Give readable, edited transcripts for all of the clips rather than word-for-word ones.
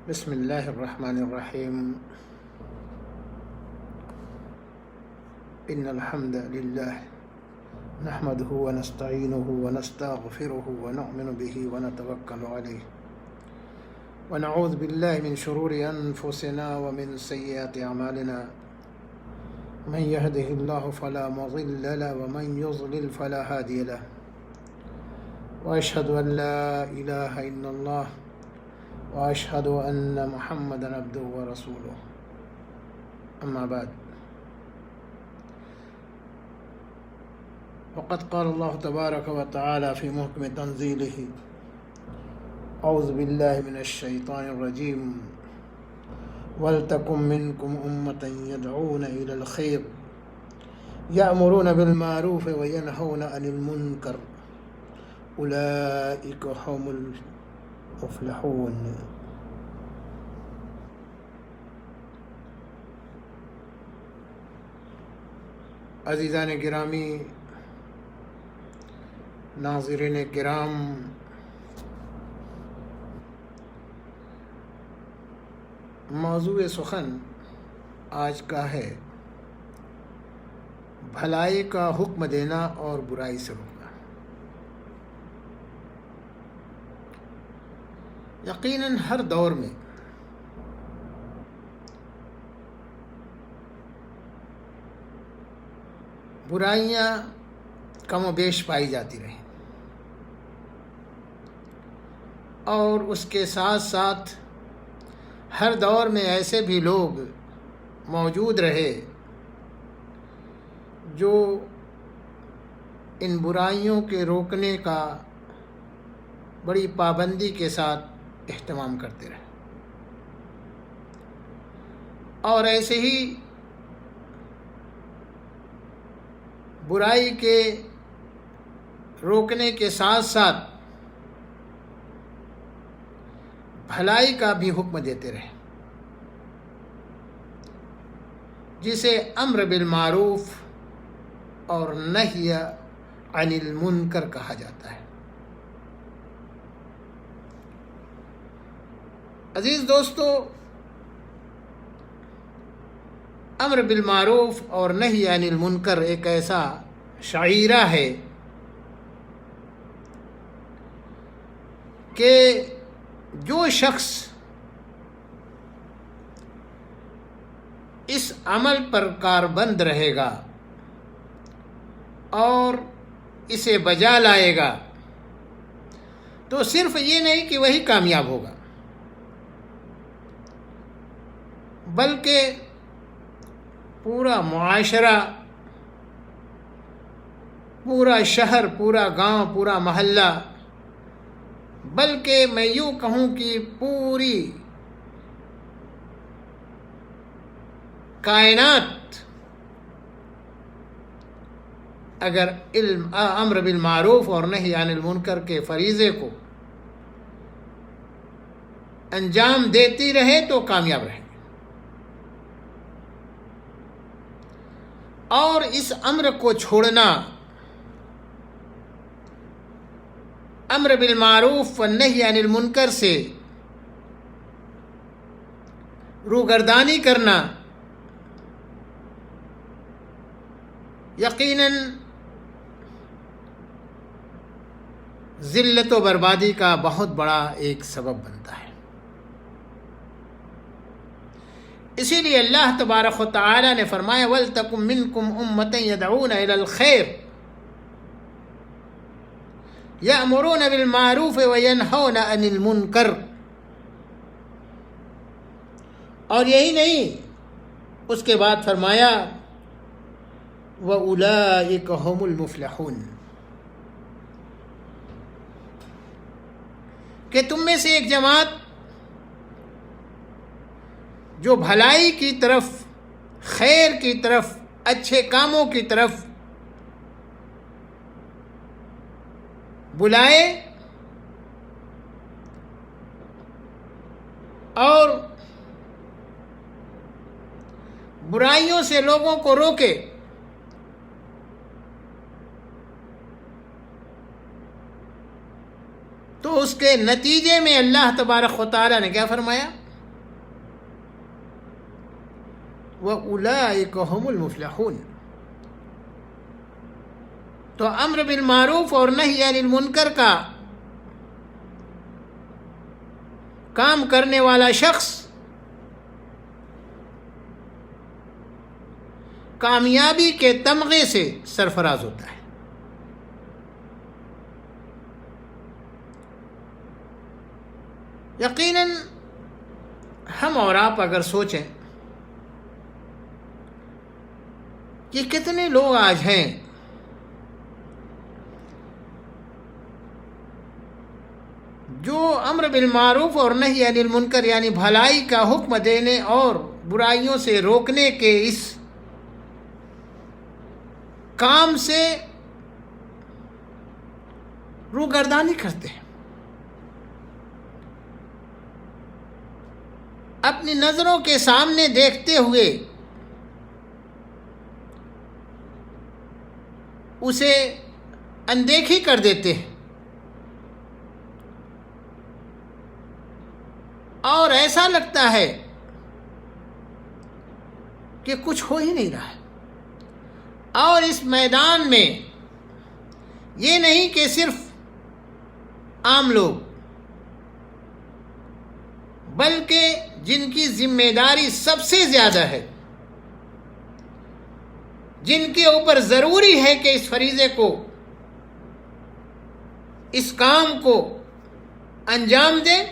بسم الله الرحمن الرحيم. إن الحمد لله نحمده ونستعينه ونستغفره ونؤمن به ونتوكل عليه ونعوذ بالله من شرور أنفسنا ومن سيئات أعمالنا. من يهده الله فلا مضل له ومن يضلل فلا هادي له، وأشهد أن لا إله إلا الله وأشهد أن محمدا عبده ورسوله. أما بعد، وقد قال الله تبارك وتعالى في محكم تنزيله: أعوذ بالله من الشيطان الرجيم. ولتكن منكم أمة يدعون إلى الخير يأمرون بالمعروف وينهون عن المنكر أولئك هم المفلحون. عزیزان گرامی، ناظرین کرام، موضوع سخن آج کا ہے بھلائی کا حکم دینا اور برائی سے روکنا۔ یقیناً ہر دور میں برائیاں کم و بیش پائی جاتی رہیں، اور اس کے ساتھ ساتھ ہر دور میں ایسے بھی لوگ موجود رہے جو ان برائیوں کے روکنے کا بڑی پابندی کے ساتھ اہتمام کرتے رہے، اور ایسے ہی برائی کے روکنے کے ساتھ ساتھ بھلائی کا بھی حکم دیتے رہے، جسے امر بالمعروف اور نہی عن المنکر کہا جاتا ہے۔ عزیز دوستو، امر بالمعروف اور نہی عن المنکر ایک ایسا شعیرہ ہے کہ جو شخص اس عمل پر کاربند رہے گا اور اسے بجا لائے گا تو صرف یہ نہیں کہ وہی کامیاب ہوگا، بلکہ پورا معاشرہ، پورا شہر، پورا گاؤں، پورا محلہ، بلکہ میں یوں کہوں کہ پوری کائنات اگر امر بالمعروف اور نہی عن المنکر کے فریضے کو انجام دیتی رہے تو کامیاب رہے، اور اس امر کو چھوڑنا، امر بالمعروف والنہی عن المنکر سے روگردانی کرنا، یقیناً ذلت و بربادی کا بہت بڑا ایک سبب بنتا ہے۔ اسی لیے اللہ تبارک و تعالی نے فرمایا: وَلْتَكُن مِّنكُمْ أُمَّةٌ يَدْعُونَ إِلَى الْخَيْرِ يَأْمُرُونَ بِالْمَعْرُوفِ وَيَنْهَوْنَ عَنِ الْمُنكَرِ۔ اور یہی نہیں، اس کے بعد فرمایا: وَأُولَئِكَ هُمُ الْمُفْلِحُونَ، کہ تم میں سے ایک جماعت جو بھلائی کی طرف، خیر کی طرف، اچھے کاموں کی طرف بلائے اور برائیوں سے لوگوں کو روکے، تو اس کے نتیجے میں اللہ تبارک و تعالیٰ نے کیا فرمایا؟ وَأُولَٰئِكَ هُمُ الْمُفْلِحُونَ۔ تو امر بالمعروف اور نہی عن المنکر کا کام کرنے والا شخص کامیابی کے تمغے سے سرفراز ہوتا ہے۔ یقیناً ہم اور آپ اگر سوچیں کہ کتنے لوگ آج ہیں جو امر بالمعروف اور نہی عن المنکر یعنی بھلائی کا حکم دینے اور برائیوں سے روکنے کے اس کام سے روگردانی کرتے ہیں، اپنی نظروں کے سامنے دیکھتے ہوئے اسے اندیکھی کر دیتے ہیں، اور ایسا لگتا ہے کہ کچھ ہو ہی نہیں رہا ہے۔ اور اس میدان میں یہ نہیں کہ صرف عام لوگ، بلکہ جن کی ذمہ داری سب سے زیادہ ہے، جن کے اوپر ضروری ہے کہ اس فریضے کو، اس کام کو انجام دیں،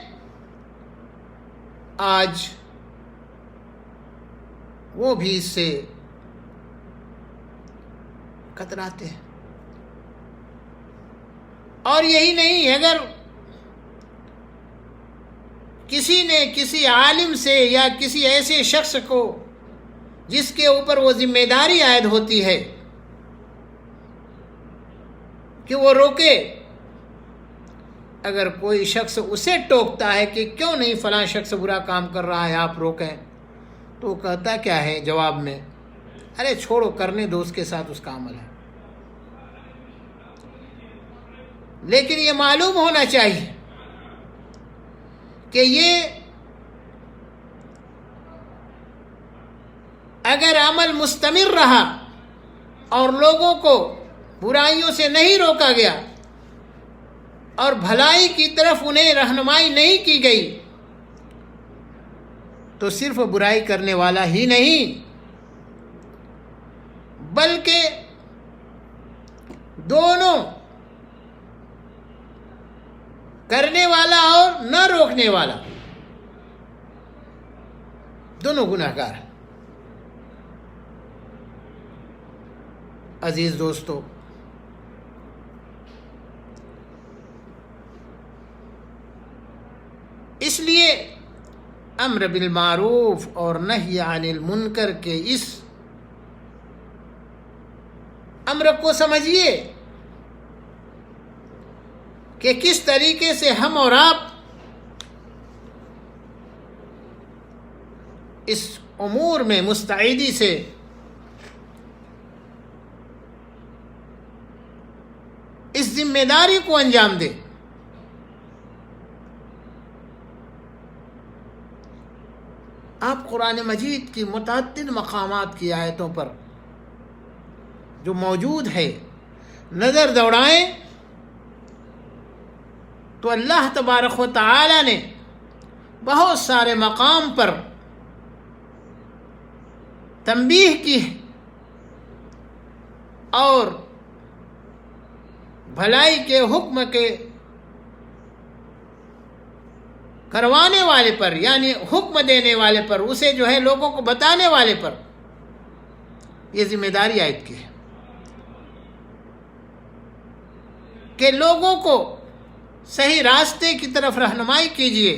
آج وہ بھی اس سے کتراتے ہیں۔ اور یہی نہیں، اگر کسی نے کسی عالم سے یا کسی ایسے شخص کو جس کے اوپر وہ ذمہ داری عائد ہوتی ہے کہ وہ روکے، اگر کوئی شخص اسے ٹوکتا ہے کہ کیوں نہیں فلاں شخص برا کام کر رہا ہے آپ روکیں، تو وہ کہتا کیا ہے جواب میں، ارے چھوڑو، کرنے دو، اس کے ساتھ اس کا عمل ہے۔ لیکن یہ معلوم ہونا چاہیے کہ یہ اگر عمل مستمر رہا اور لوگوں کو برائیوں سے نہیں روکا گیا اور بھلائی کی طرف انہیں رہنمائی نہیں کی گئی، تو صرف برائی کرنے والا ہی نہیں بلکہ دونوں، کرنے والا اور نہ روکنے والا، دونوں گناہ گار ہیں۔ عزیز دوستو، اس لیے امر بالمعروف اور نہی عن المنکر کے اس امر کو سمجھیے کہ کس طریقے سے ہم اور آپ اس امور میں مستعدی سے اس ذمہ داری کو انجام دیں۔ آپ قرآن مجید کی متعدد مقامات کی آیتوں پر جو موجود ہے نظر دوڑائیں تو اللہ تبارک و تعالی نے بہت سارے مقام پر تنبیہ کی ہے اور بھلائی کے حکم کے کروانے والے پر، یعنی حکم دینے والے پر، اسے جو ہے لوگوں کو بتانے والے پر یہ ذمہ داری عائد کی ہے کہ لوگوں کو صحیح راستے کی طرف رہنمائی کیجیے،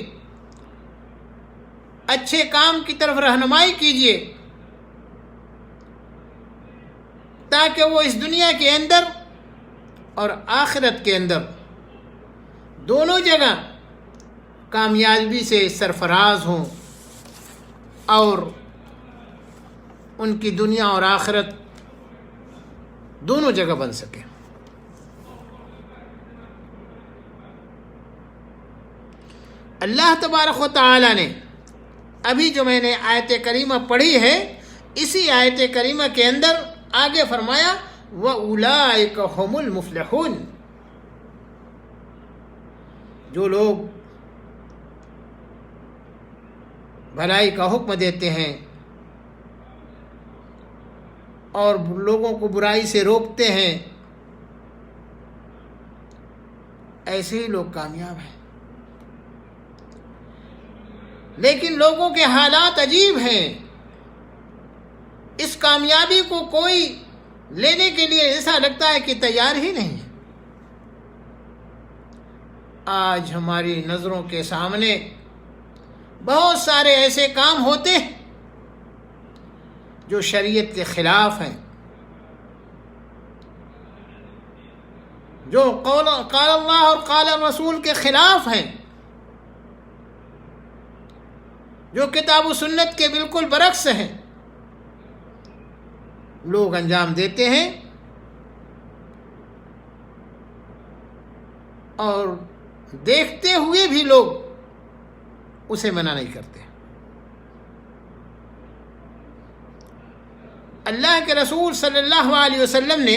اچھے کام کی طرف رہنمائی کیجیے، تاکہ وہ اس دنیا کے اندر اور آخرت کے اندر دونوں جگہ کامیابی سے سرفراز ہوں اور ان کی دنیا اور آخرت دونوں جگہ بن سکے۔ اللہ تبارک و تعالی نے ابھی جو میں نے آیت کریمہ پڑھی ہے، اسی آیت کریمہ کے اندر آگے فرمایا وَأُولَئِكَ هُمُ الْمُفْلِحُونَ، جو لوگ بھلائی کا حکم دیتے ہیں اور لوگوں کو برائی سے روکتے ہیں، ایسے ہی لوگ کامیاب ہیں۔ لیکن لوگوں کے حالات عجیب ہیں، اس کامیابی کو کوئی لینے کے لیے ایسا لگتا ہے کہ تیار ہی نہیں ہے۔ آج ہماری نظروں کے سامنے بہت سارے ایسے کام ہوتے ہیں جو شریعت کے خلاف ہیں، جو قال اللہ اور قال الرسول کے خلاف ہیں، جو کتاب و سنت کے بالکل برعکس ہیں، لوگ انجام دیتے ہیں اور دیکھتے ہوئے بھی لوگ اسے منع نہیں کرتے۔ اللہ کے رسول صلی اللہ علیہ وسلم نے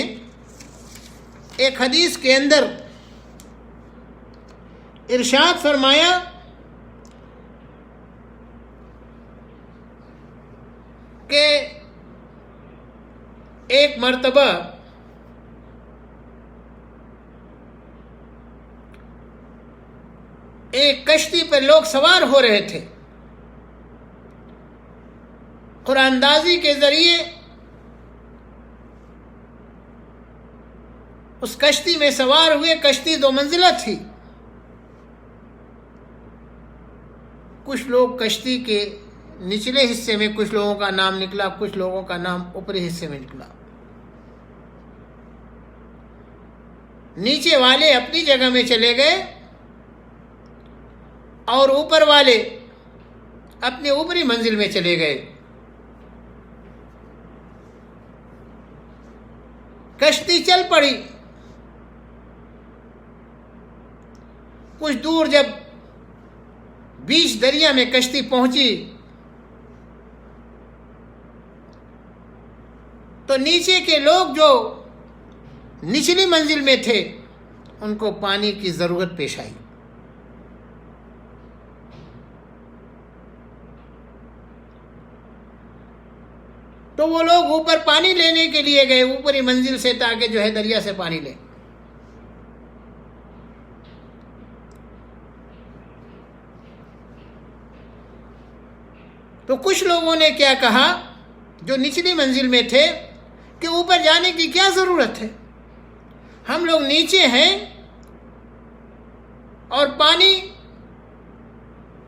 ایک حدیث کے اندر ارشاد فرمایا کہ ایک مرتبہ ایک کشتی پر لوگ سوار ہو رہے تھے، قرآن اندازی کے ذریعے اس کشتی میں سوار ہوئے۔ کشتی 2 منزلہ تھی۔ کچھ لوگ کشتی کے نچلے حصے میں، کچھ لوگوں کا نام نکلا، کچھ لوگوں کا نام اوپری حصے میں نکلا۔ نیچے والے اپنی جگہ میں چلے گئے اور اوپر والے اپنے اوپری منزل میں چلے گئے۔ کشتی چل پڑی۔ کچھ دور جب بیچ دریا میں کشتی پہنچی تو نیچے کے لوگ جو نچلی منزل میں تھے ان کو پانی کی ضرورت پیش آئی۔ تو وہ لوگ اوپر پانی لینے کے لیے گئے، اوپری منزل سے، تاکہ جو ہے دریا سے پانی لیں۔ تو کچھ لوگوں نے کیا کہا جو نچلی منزل میں تھے کہ اوپر جانے کی کیا ضرورت ہے، ہم لوگ نیچے ہیں اور پانی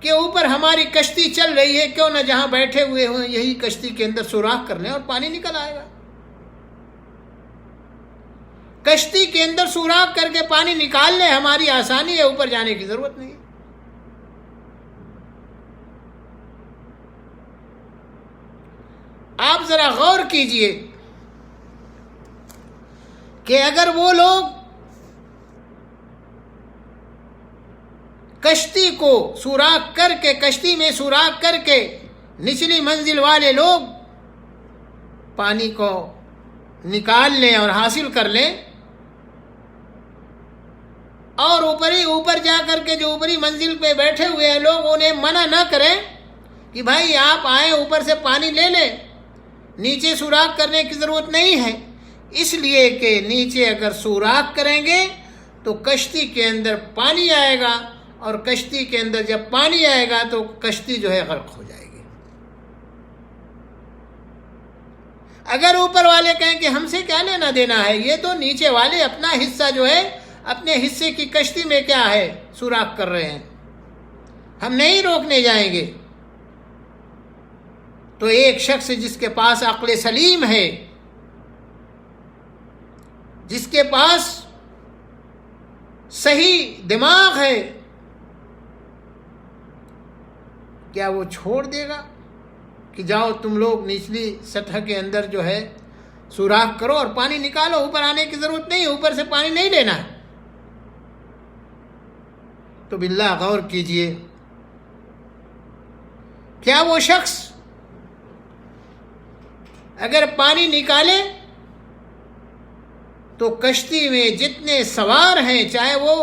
کے اوپر ہماری کشتی چل رہی ہے، کیوں نہ جہاں بیٹھے ہوئے ہوں یہی کشتی کے اندر سوراخ کر لیں اور پانی نکل آئے گا۔ کشتی کے اندر سوراخ کر کے پانی نکال لیں، ہماری آسانی ہے، اوپر جانے کی ضرورت نہیں ہے۔ آپ ذرا غور کیجئے کہ اگر وہ لوگ کشتی کو سوراخ کر کے، کشتی میں سوراخ کر کے نچلی منزل والے لوگ پانی کو نکال لیں اور حاصل کر لیں، اور اوپر جا کر کے جو اوپری منزل پہ بیٹھے ہوئے ہیں لوگ انہیں منع نہ کریں کہ بھائی آپ آئیں اوپر سے پانی لے لیں، نیچے سوراخ کرنے کی ضرورت نہیں ہے، اس لیے کہ نیچے اگر سوراخ کریں گے تو کشتی کے اندر پانی آئے گا، اور کشتی کے اندر جب پانی آئے گا تو کشتی جو ہے غرق ہو جائے گی۔ اگر اوپر والے کہیں کہ ہم سے کیا لینا دینا ہے، یہ تو نیچے والے اپنا حصہ جو ہے، اپنے حصے کی کشتی میں کیا ہے سوراخ کر رہے ہیں، ہم نہیں روکنے جائیں گے، تو ایک شخص جس کے پاس عقل سلیم ہے، جس کے پاس صحیح دماغ ہے، کیا وہ چھوڑ دے گا کہ جاؤ تم لوگ نچلی سطح کے اندر جو ہے سوراخ کرو اور پانی نکالو، اوپر آنے کی ضرورت نہیں، اوپر سے پانی نہیں لینا ہے؟ تو باللہ غور کیجئے، کیا وہ شخص اگر پانی نکالے تو کشتی میں جتنے سوار ہیں، چاہے وہ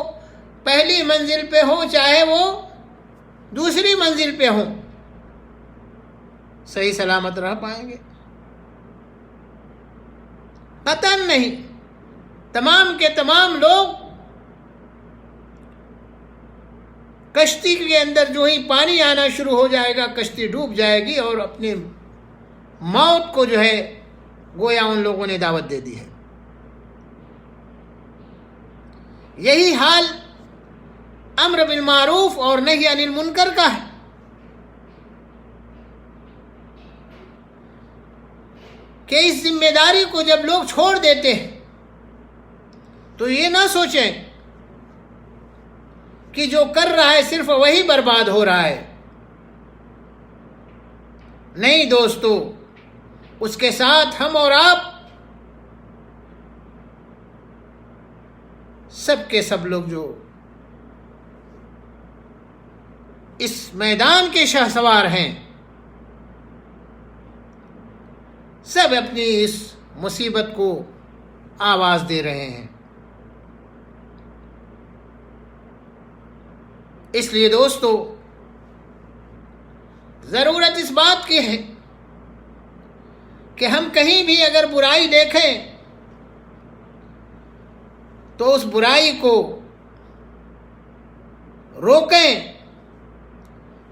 پہلی منزل پہ ہو چاہے وہ دوسری منزل پہ ہوں، صحیح سلامت رہ پائیں گے؟ قطعاً نہیں۔ تمام کے تمام لوگ کشتی کے اندر جو ہی پانی آنا شروع ہو جائے گا کشتی ڈوب جائے گی، اور اپنی موت کو جو ہے گویا ان لوگوں نے دعوت دے دی ہے۔ یہی حال امر بالمعروف اور نہی عن المنکر کا ہے۔ کہ اس ذمہ داری کو جب لوگ چھوڑ دیتے ہیں تو یہ نہ سوچیں کہ جو کر رہا ہے صرف وہی برباد ہو رہا ہے۔ نہیں دوستو، اس کے ساتھ ہم اور آپ سب کے سب لوگ جو اس میدان کے شہسوار ہیں، سب اپنی اس مصیبت کو آواز دے رہے ہیں۔ اس لیے دوستو، ضرورت اس بات کی ہے کہ ہم کہیں بھی اگر برائی دیکھیں تو اس برائی کو روکیں،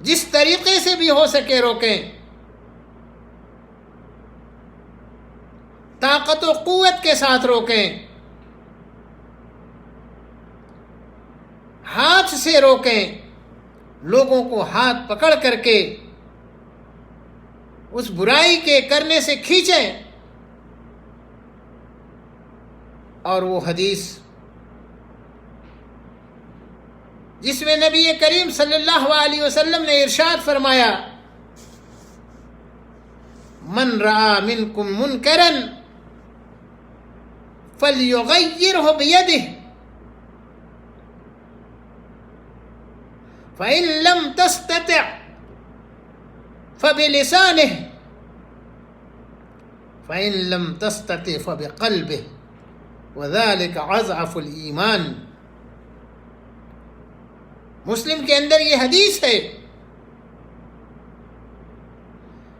جس طریقے سے بھی ہو سکے روکیں، طاقت و قوت کے ساتھ روکیں، ہاتھ سے روکیں، لوگوں کو ہاتھ پکڑ کر کے اس برائی کے کرنے سے کھینچیں۔ اور وہ حدیث جس میں نبی کریم صلی اللہ علیہ وسلم نے ارشاد فرمایا، من رأى منکم منکرا فلیغیرہ بیدہ فإن لم تستطع فبلسانہ فإن لم تستطع فبقلبہ وذلک اضعف الایمان۔ مسلم کے اندر یہ حدیث ہے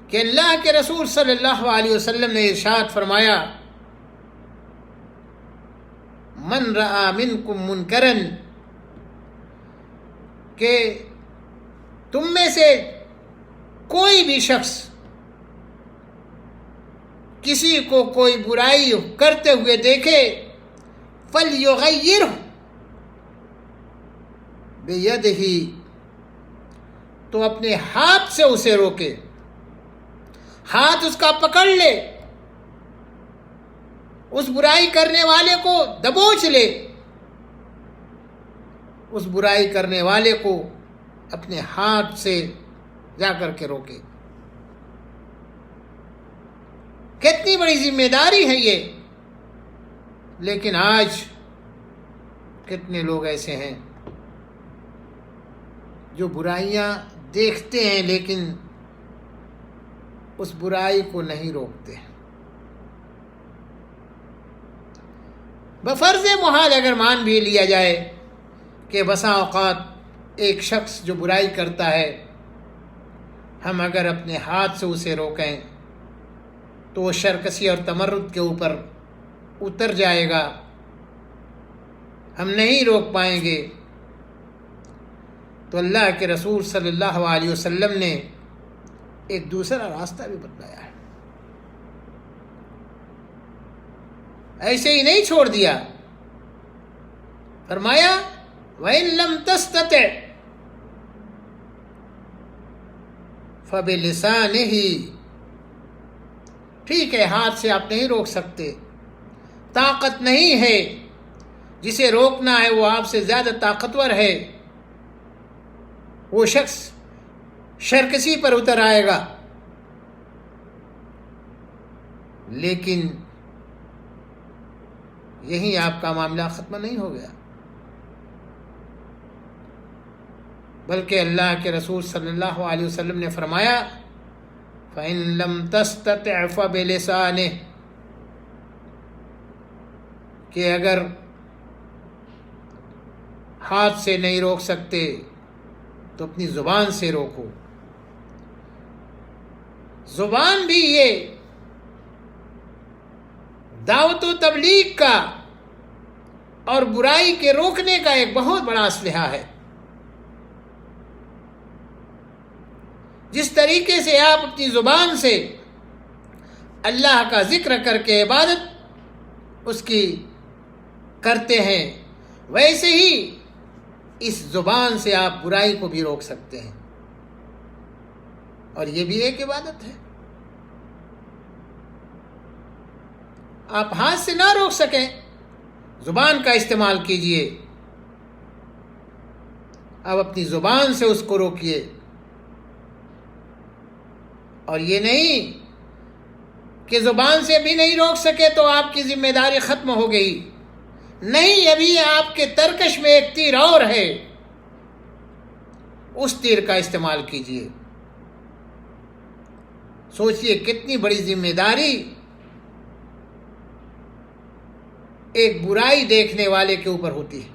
کہ اللہ کے رسول صلی اللہ علیہ وسلم نے ارشاد فرمایا، من رأى منکم منکرا، کہ تم میں سے کوئی بھی شخص کسی کو کوئی برائی کرتے ہوئے دیکھے، فَلْيُغَيِّرْهُ بِيَدِهِ، تو اپنے ہاتھ سے اسے روکے، ہاتھ اس کا پکڑ لے، اس برائی کرنے والے کو دبوچ لے، اس برائی کرنے والے کو اپنے ہاتھ سے جا کر کے روکے۔ کتنی بڑی ذمہ داری ہے یہ، لیکن آج کتنے لوگ ایسے ہیں جو برائیاں دیکھتے ہیں لیکن اس برائی کو نہیں روکتے۔ بفرض محال اگر مان بھی لیا جائے کہ بسا اوقات ایک شخص جو برائی کرتا ہے، ہم اگر اپنے ہاتھ سے اسے روکیں تو وہ شرکسی اور تمرد کے اوپر اتر جائے گا، ہم نہیں روک پائیں گے۔ تو اللہ کے رسول صلی اللہ علیہ وسلم نے ایک دوسرا راستہ بھی بتلایا ہے، ایسے ہی نہیں چھوڑ دیا، فرمایا وَإِن لَمْ تَسْتَطِعْ فَبِلِسَانِهِ، ٹھیک ہے ہاتھ سے آپ نہیں روک سکتے، طاقت نہیں ہے، جسے روکنا ہے وہ آپ سے زیادہ طاقتور ہے، وہ شخص شرکسی پر اتر آئے گا، لیکن یہیں آپ کا معاملہ ختم نہیں ہو گیا، بلکہ اللہ کے رسول صلی اللہ علیہ وسلم نے فرمایا فَإِن لَمْ تَسْتَطِعْ فَبِلِسَانِهِ، کہ اگر ہاتھ سے نہیں روک سکتے تو اپنی زبان سے روکو۔ زبان بھی یہ دعوت و تبلیغ کا اور برائی کے روکنے کا ایک بہت بڑا اسلحہ ہے۔ جس طریقے سے آپ اپنی زبان سے اللہ کا ذکر کر کے عبادت اس کی کرتے ہیں، ویسے ہی اس زبان سے آپ برائی کو بھی روک سکتے ہیں، اور یہ بھی ایک عبادت ہے۔ آپ ہاتھ سے نہ روک سکیں، زبان کا استعمال کیجئے، آپ اپنی زبان سے اس کو روکیے، اور یہ نہیں کہ زبان سے بھی نہیں روک سکے تو آپ کی ذمہ داری ختم ہو گئی، نہیں، ابھی آپ کے ترکش میں ایک تیر اور ہے، اس تیر کا استعمال کیجئے۔ سوچئے کتنی بڑی ذمہ داری ایک برائی دیکھنے والے کے اوپر ہوتی ہے،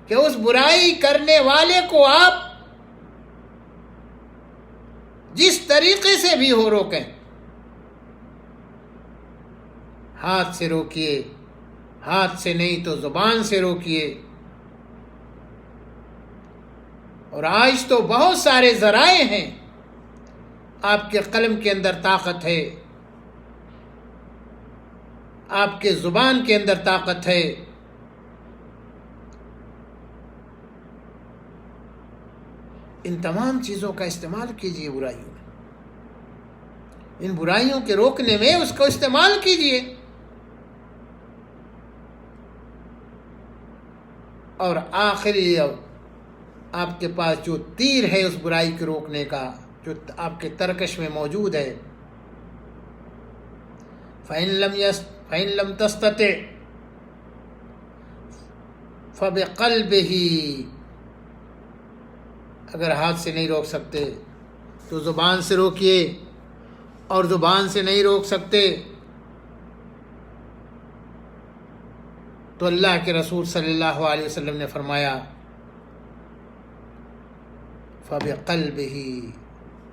کہ اس برائی کرنے والے کو آپ جس طریقے سے بھی ہو روکیں، ہاتھ سے روکیے، ہاتھ سے نہیں تو زبان سے روکیے۔ اور آج تو بہت سارے ذرائع ہیں، آپ کے قلم کے اندر طاقت ہے، آپ کے زبان کے اندر طاقت ہے، ان تمام چیزوں کا استعمال کیجئے برائیوں میں، ان برائیوں کے روکنے میں اس کو استعمال کیجئے۔ اور آخری آپ کے پاس جو تیر ہے اس برائی کے روکنے کا، جو آپ کے ترکش میں موجود ہے، فَإِن لَمْ تَسْتَطِعْ فَبِقَلْبِهِ، اگر ہاتھ سے نہیں روک سکتے تو زبان سے روکیے، اور زبان سے نہیں روک سکتے تو اللہ کے رسول صلی اللہ علیہ وسلم نے فرمایا فَبِقَلْبِهِ،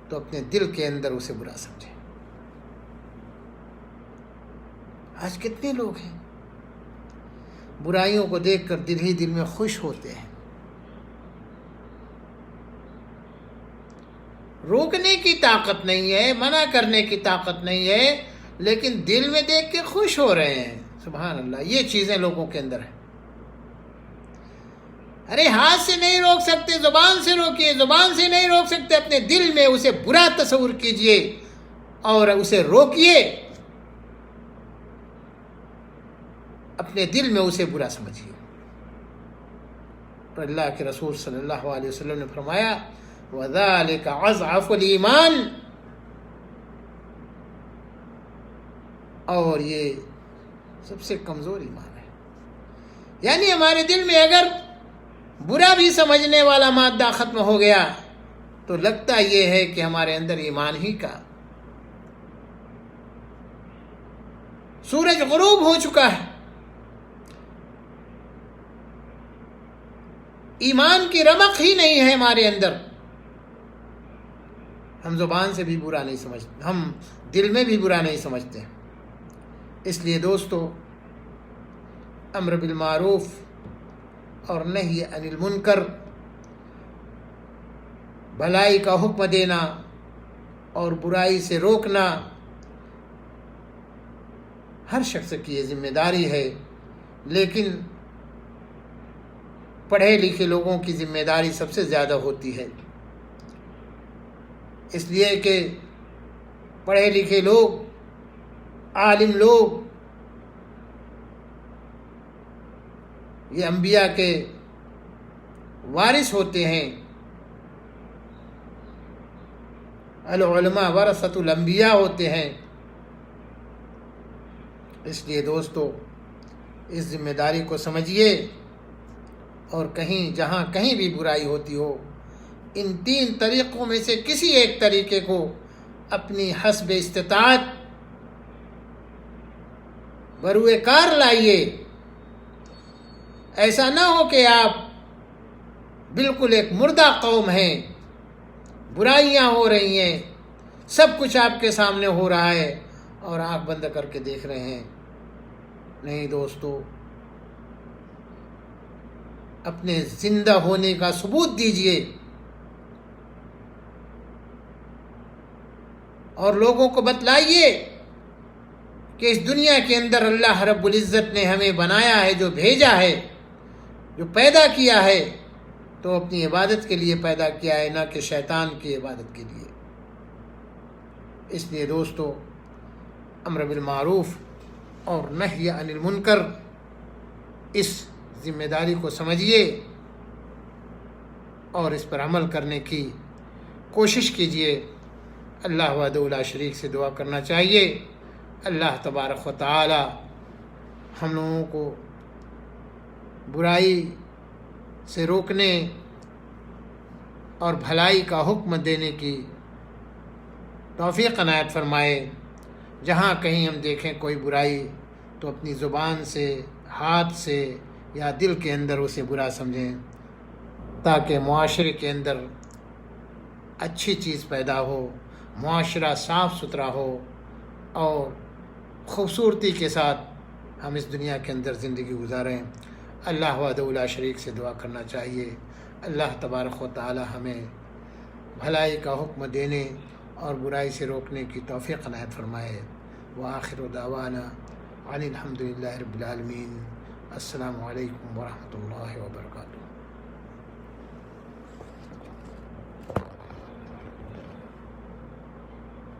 تو اپنے دل کے اندر اسے برا سمجھے۔ آج کتنے لوگ ہیں برائیوں کو دیکھ کر دل ہی دل میں خوش ہوتے ہیں، روکنے کی طاقت نہیں ہے، منع کرنے کی طاقت نہیں ہے، لیکن دل میں دیکھ کے خوش ہو رہے ہیں۔ سبحان اللہ، یہ چیزیں لوگوں کے اندر ہیں۔ ارے ہاتھ سے نہیں روک سکتے، زبان سے روکیے، زبان سے نہیں روک سکتے، اپنے دل میں اسے برا تصور کیجئے اور اسے روکیے، اپنے دل میں اسے برا سمجھیے۔ اور اللہ کے رسول صلی اللہ علیہ وسلم نے فرمایا وَذَلِكَ أَضْعَفُ الْإِيمَانِ، اور یہ سب سے کمزور ایمان ہے۔ یعنی ہمارے دل میں اگر برا بھی سمجھنے والا مادہ ختم ہو گیا تو لگتا یہ ہے کہ ہمارے اندر ایمان ہی کا سورج غروب ہو چکا ہے، ایمان کی رمق ہی نہیں ہے ہمارے اندر۔ ہم زبان سے بھی برا نہیں سمجھتے، ہم دل میں بھی برا نہیں سمجھتے۔ اس لیے دوستو، امر بالمعروف اور نہی عن المنکر، بھلائی کا حکم دینا اور برائی سے روکنا، ہر شخص کی یہ ذمہ داری ہے، لیکن پڑھے لکھے لوگوں کی ذمہ داری سب سے زیادہ ہوتی ہے، اس لیے کہ پڑھے لکھے لوگ، عالم لوگ، یہ انبیاء کے وارث ہوتے ہیں۔ العلماء ورثۃ الانبیاء ہوتے ہیں۔ اس لیے دوستو، اس ذمہ داری کو سمجھیے، اور کہیں جہاں کہیں بھی برائی ہوتی ہو ان 3 طریقوں میں سے کسی ایک طریقے کو اپنی حسب استطاعت بروئے کار لائیے. ایسا نہ ہو کہ آپ بالکل ایک مردہ قوم ہیں، برائیاں ہو رہی ہیں، سب کچھ آپ کے سامنے ہو رہا ہے اور آنکھ بند کر کے دیکھ رہے ہیں. نہیں دوستو، اپنے زندہ ہونے کا ثبوت دیجئے اور لوگوں کو بتلائیے کہ اس دنیا کے اندر اللہ رب العزت نے ہمیں بنایا ہے، جو بھیجا ہے، جو پیدا کیا ہے، تو اپنی عبادت کے لیے پیدا کیا ہے، نہ کہ شیطان کی عبادت کے لیے. اس لیے دوستو، امر بالمعروف اور نہی عن المنکر، اس ذمہ داری کو سمجھیے اور اس پر عمل کرنے کی کوشش کیجیے. اللہ وحدہ لا شریک سے دعا کرنا چاہیے. اللہ تبارک و تعالی ہم لوگوں کو برائی سے روکنے اور بھلائی کا حکم دینے کی توفیق عنایت فرمائے. جہاں کہیں ہم دیکھیں کوئی برائی تو اپنی زبان سے، ہاتھ سے یا دل کے اندر اسے برا سمجھیں، تاکہ معاشرے کے اندر اچھی چیز پیدا ہو، معاشرہ صاف ستھرا ہو اور خوبصورتی کے ساتھ ہم اس دنیا کے اندر زندگی گزاریں. اللہ وحدہ لا شریک سے دعا کرنا چاہیے. اللہ تبارک و تعالی ہمیں بھلائی کا حکم دینے اور برائی سے روکنے کی توفیق عنایت فرمائے. وآخر دعوانا ان الحمد للہ رب العالمین. السلام علیکم ورحمۃ اللہ وبرکاتہ.